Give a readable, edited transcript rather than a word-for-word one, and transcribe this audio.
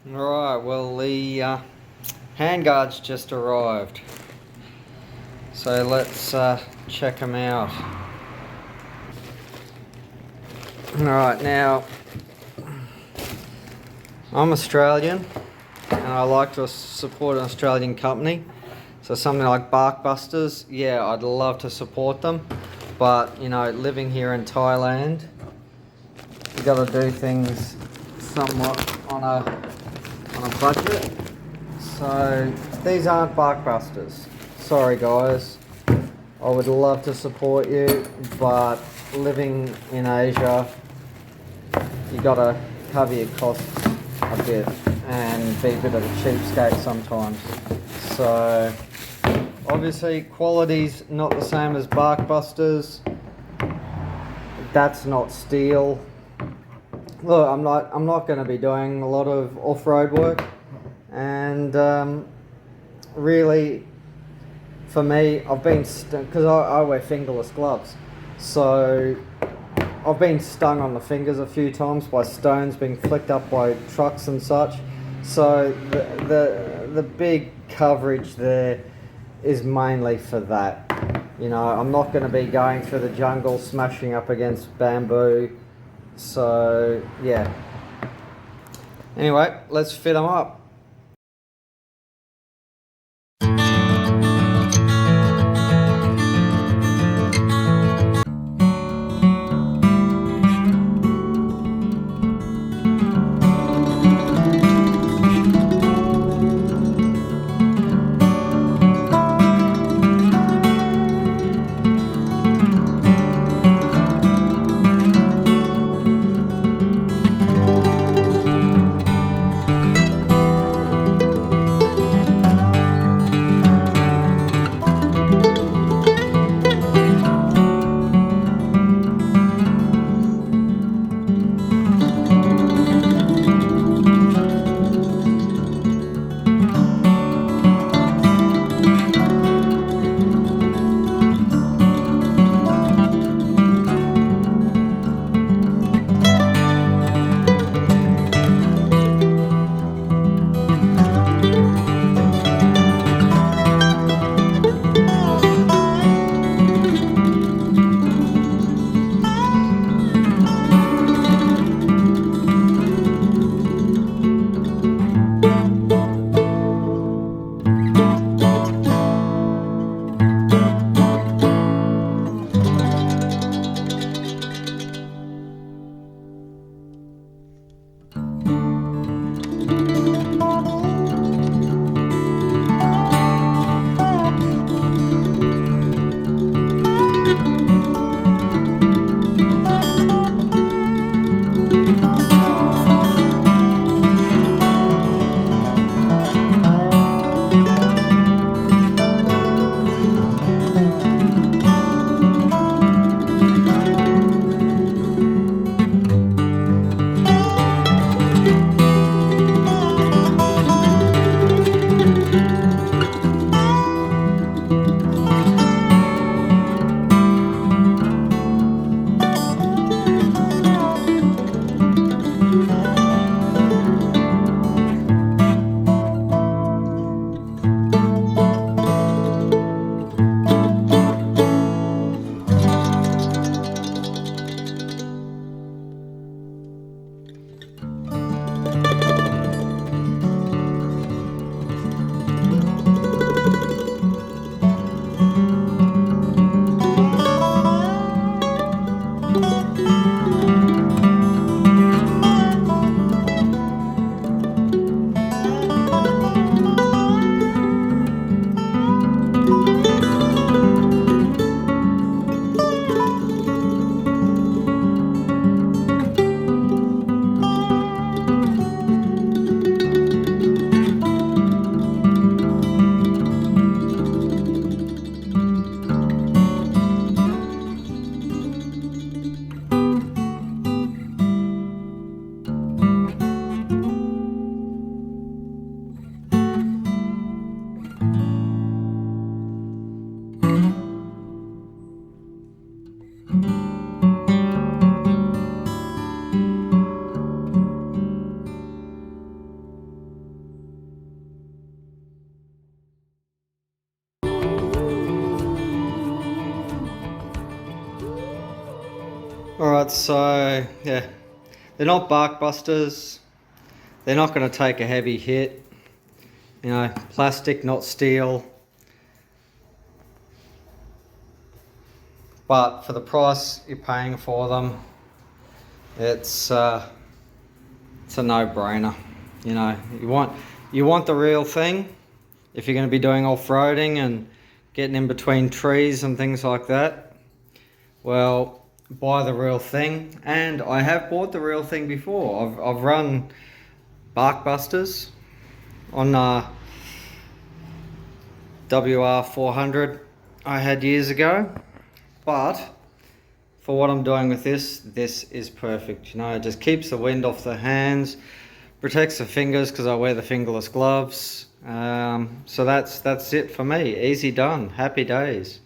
Right, well the handguards just arrived, so let's check them out. Alright, now I'm Australian and I like to support an Australian company, so something like Barkbusters, yeah, I'd love to support them, but you know, living here in Thailand, you got to do things somewhat on a budget. So these aren't Barkbusters. Sorry guys. I would love to support you, but living in Asia, you gotta cover your costs a bit and be a bit of a cheapskate sometimes. So obviously quality's not the same as Barkbusters. That's not steel. Look, I'm not going to be doing a lot of off-road work, and really, for me, I've been because I wear fingerless gloves, so I've been stung on the fingers a few times by stones being flicked up by trucks and such. So the big coverage there is mainly for that. You know, I'm not going to be going through the jungle smashing up against bamboo. So yeah, anyway, let's fit them up. Alright, so yeah, they're not bark busters. They're not going to take a heavy hit. You know, plastic, not steel. But for the price you're paying for them, it's a no-brainer. You know, you want the real thing if you're going to be doing off-roading and getting in between trees and things like that. Well, buy the real thing. And I have bought the real thing before. I've run bark busters on WR400 I had years ago, but for what I'm doing with this is perfect. You know, it just keeps the wind off the hands, protects the fingers because I wear the fingerless gloves. So that's it for me. Easy done. Happy days.